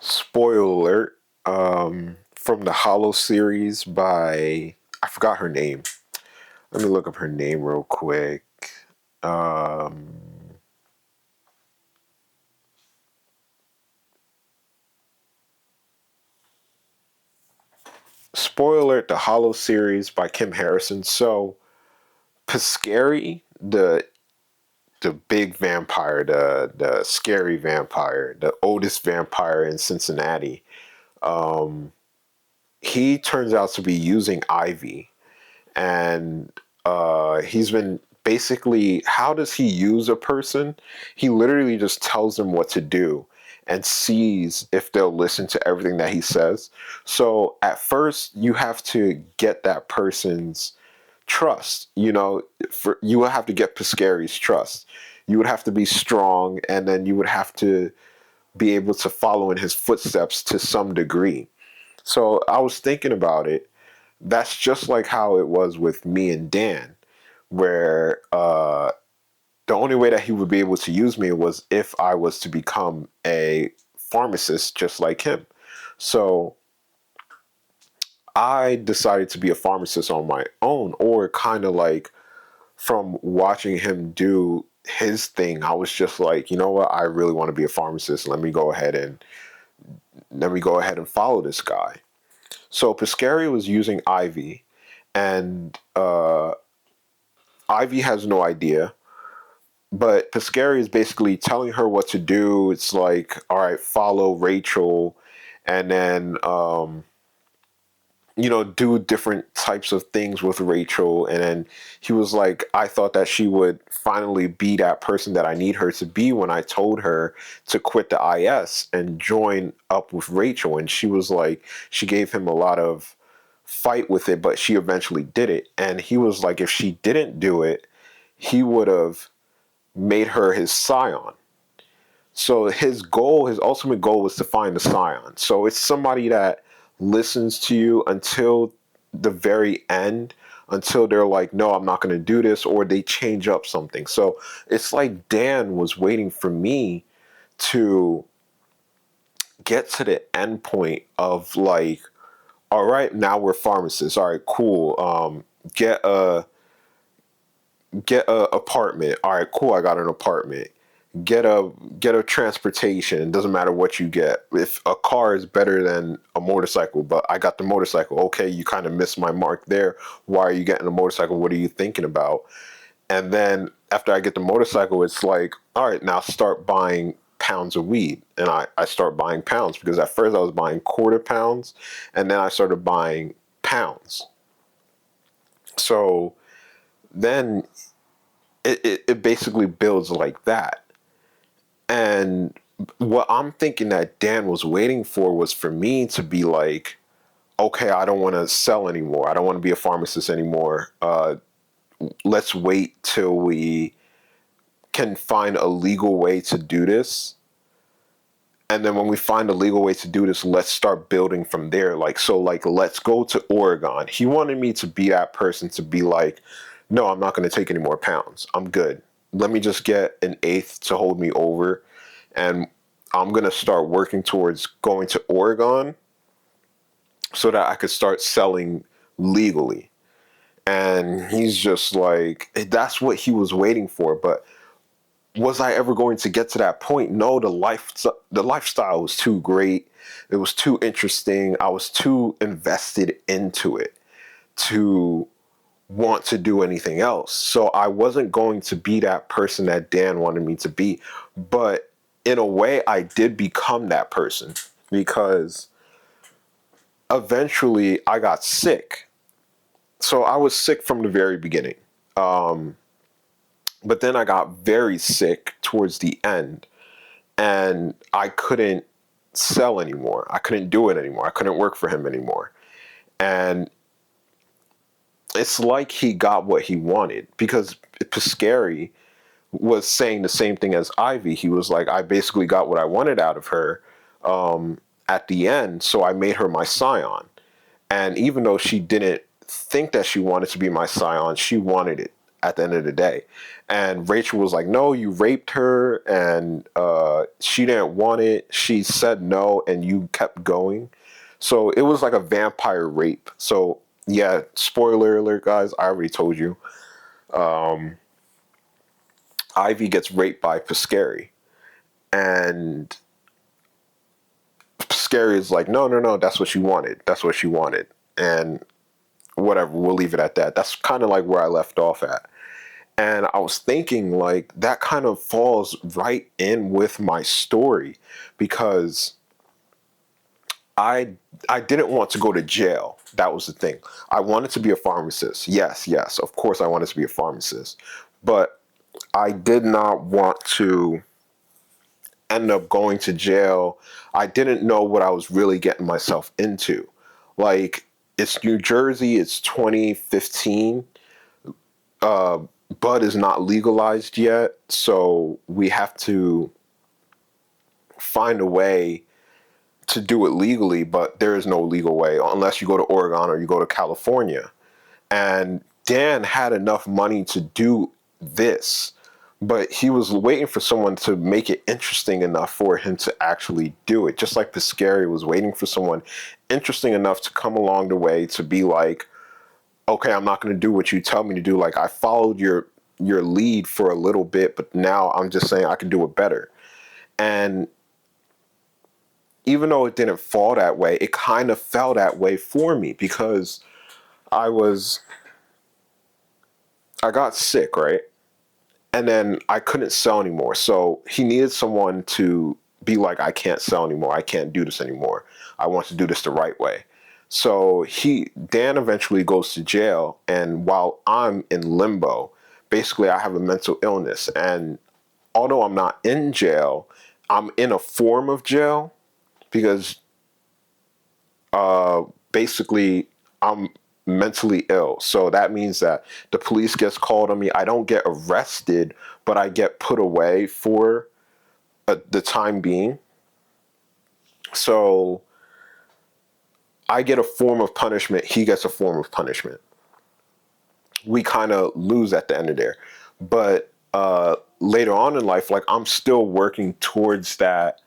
Spoiler alert. From the Hollow series by I forgot her name. Let me look up her name real quick. Um, Spoiler alert: the Hollow series by Kim Harrison. So Piscary, the big vampire, the scary vampire, the oldest vampire in Cincinnati. Um, he turns out to be using Ivy, and he's been basically, how does he use a person? He literally just tells them what to do and sees if they'll listen to everything that he says. So at first you have to get that person's trust. You would have to get Piscari's trust. You would have to be strong, and then you would have to be able to follow in his footsteps to some degree. So I was thinking about it. That's just like how it was with me and Dan, where the only way that he would be able to use me was if I was to become a pharmacist just like him. So I decided to be a pharmacist on my own, or kind of like from watching him do his thing, I was just like, you know what, I really want to be a pharmacist. Let me go ahead and follow this guy. So Piscary was using Ivy, and Ivy has no idea, but Piscary is basically telling her what to do. It's like, all right, follow Rachel, and then do different types of things with Rachel. And then he was like, I thought that she would finally be that person that I need her to be when I told her to quit the IS and join up with Rachel. And she was like, she gave him a lot of fight with it, but she eventually did it. And he was like, if she didn't do it, he would have made her his scion. So his ultimate goal was to find the scion. So it's somebody that listens to you until the very end, until they're like, no, I'm not going to do this, or they change up something. So it's like Dan was waiting for me to get to the end point of like, all right, now we're pharmacists. All right, cool. Get a get a apartment. All right, cool. I got an apartment. Get a transportation. It doesn't matter what you get. If a car is better than a motorcycle, but I got the motorcycle. Okay, you kind of missed my mark there. Why are you getting a motorcycle? What are you thinking about? And then after I get the motorcycle, it's like, all right, now start buying pounds of weed. And I start buying pounds, because at first I was buying quarter pounds, and then I started buying pounds. So then it basically builds like that. And what I'm thinking that Dan was waiting for was for me to be like, okay, I don't want to sell anymore. I don't want to be a pharmacist anymore. Let's wait till we can find a legal way to do this. And then when we find a legal way to do this, let's start building from there. Like, let's go to Oregon. He wanted me to be that person, to be like, no, I'm not going to take any more pounds. I'm good. Let me just get an eighth to hold me over. And I'm going to start working towards going to Oregon so that I could start selling legally. And he's just like, that's what he was waiting for. But was I ever going to get to that point? No, the lifestyle was too great. It was too interesting. I was too invested into it to want to do anything else. So I wasn't going to be that person that Dan wanted me to be. But in a way, I did become that person, because eventually I got sick. So I was sick from the very beginning. Um, but then I got very sick towards the end, and I couldn't sell anymore. I couldn't do it anymore. I couldn't work for him anymore. And it's like he got what he wanted, because Piscary was saying the same thing as Ivy. He was like, I basically got what I wanted out of her at the end, so I made her my scion. And even though she didn't think that she wanted to be my scion, she wanted it. at the end of the day. And Rachel was like, no, you raped her, and she didn't want it. She said no, and you kept going. So it was like a vampire rape. So yeah, spoiler alert, guys. I already told you. Ivy gets raped by Piscary, and Piscary is like, no, no, no, that's what she wanted. That's what she wanted, and whatever. We'll leave it at that. That's kind of like where I left off at. And I was thinking, like, that kind of falls right in with my story because I I didn't want to go to jail. That was the thing. I wanted to be a pharmacist. Yes, yes, of course I wanted to be a pharmacist. But I did not want to end up going to jail. I didn't know what I was really getting myself into. Like, it's New Jersey, it's 2015. Bud is not legalized yet, so we have to find a way to do it legally, but there is no legal way unless you go to Oregon or you go to California. And Dan had enough money to do this, but he was waiting for someone to make it interesting enough for him to actually do it. Just like Piscary was waiting for someone interesting enough to come along the way to be like, okay, I'm not going to do what you tell me to do. Like, I followed your lead for a little bit, but now I'm just saying I can do it better. And even though it didn't fall that way, it kind of fell that way for me because I was I got sick, right? And then I couldn't sell anymore. So he needed someone to be like, I can't sell anymore. I can't do this anymore. I want to do this the right way. So Dan eventually goes to jail. And while I'm in limbo, basically I have a mental illness. And although I'm not in jail, I'm in a form of jail because basically I'm mentally ill. So that means that the police gets called on me. I don't get arrested, but I get put away for the time being. So I get a form of punishment. He gets a form of punishment. We kind of lose at the end of there. But later on in life, like, I'm still working towards that.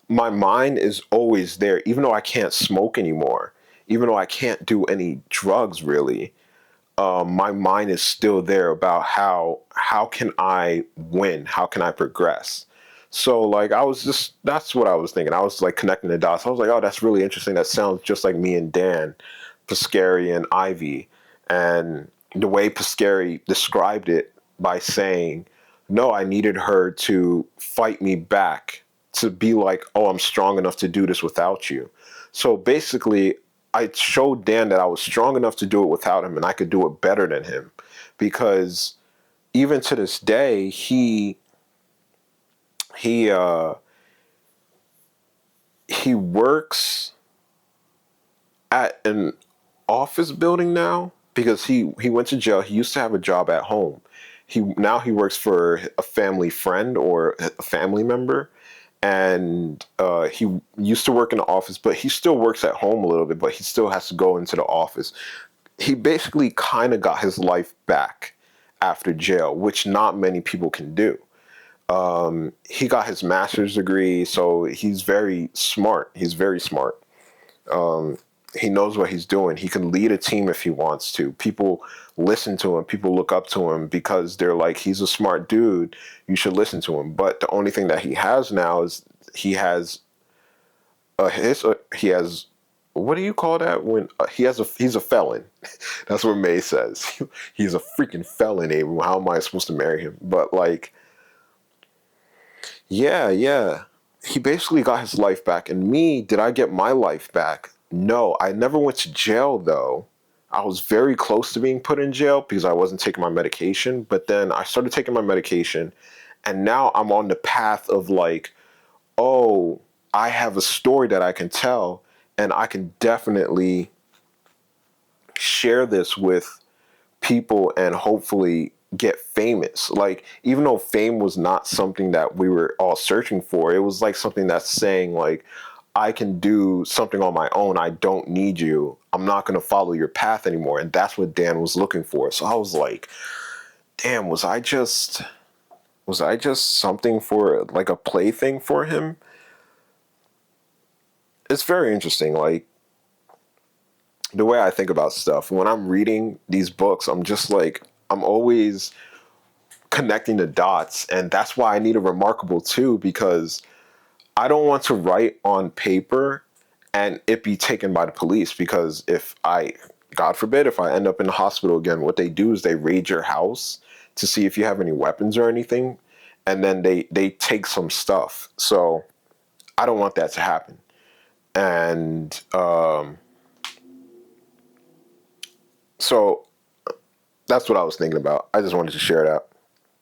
My mind is always there, even though I can't smoke anymore, even though I can't do any drugs really. My mind is still there about how can I win? How can I progress? So like that's what I was thinking. I was like connecting the dots. I was like, oh, that's really interesting. That sounds just like me and Dan, Piscary and Ivy, and the way Piscary described it by saying, no, I needed her to fight me back to be like, oh, I'm strong enough to do this without you. So basically, I showed Dan that I was strong enough to do it without him and I could do it better than him because even to this day, he uh, he works at an office building now because he went to jail. He used to have a job at home. He works for a family friend or a family member, and he used to work in the office, but he still works at home a little bit. But he still has to go into the office. He basically kind of got his life back after jail, which not many people can do. He got his master's degree, so he's very smart. He's very smart. He knows what he's doing. He can lead a team if he wants to. People listen to him. People look up to him because they're like, he's a smart dude. You should listen to him. But the only thing that he has now is he has what do you call that when he's a felon? That's what May says. He's a freaking felon, Abram. How am I supposed to marry him? But like, yeah, yeah. He basically got his life back. And me, did I get my life back? No, I never went to jail though. I was very close to being put in jail because I wasn't taking my medication. But then I started taking my medication, and now I'm on the path of like, oh, I have a story that I can tell, and I can definitely share this with people and hopefully get famous. Like, even though fame was not something that we were all searching for, it was like something that's saying like, I can do something on my own. I don't need you. I'm not going to follow your path anymore. And that's what Dan was looking for. So I was like, damn, was I just something for like a plaything for him? It's very interesting. Like the way I think about stuff when I'm reading these books, I'm just like I'm always connecting the dots, and that's why I need a Remarkable too, because I don't want to write on paper and it be taken by the police. Because if I, God forbid, if I end up in the hospital again, what they do is they raid your house to see if you have any weapons or anything, and then they take some stuff. So I don't want that to happen. And so that's what I was thinking about. I just wanted to share that.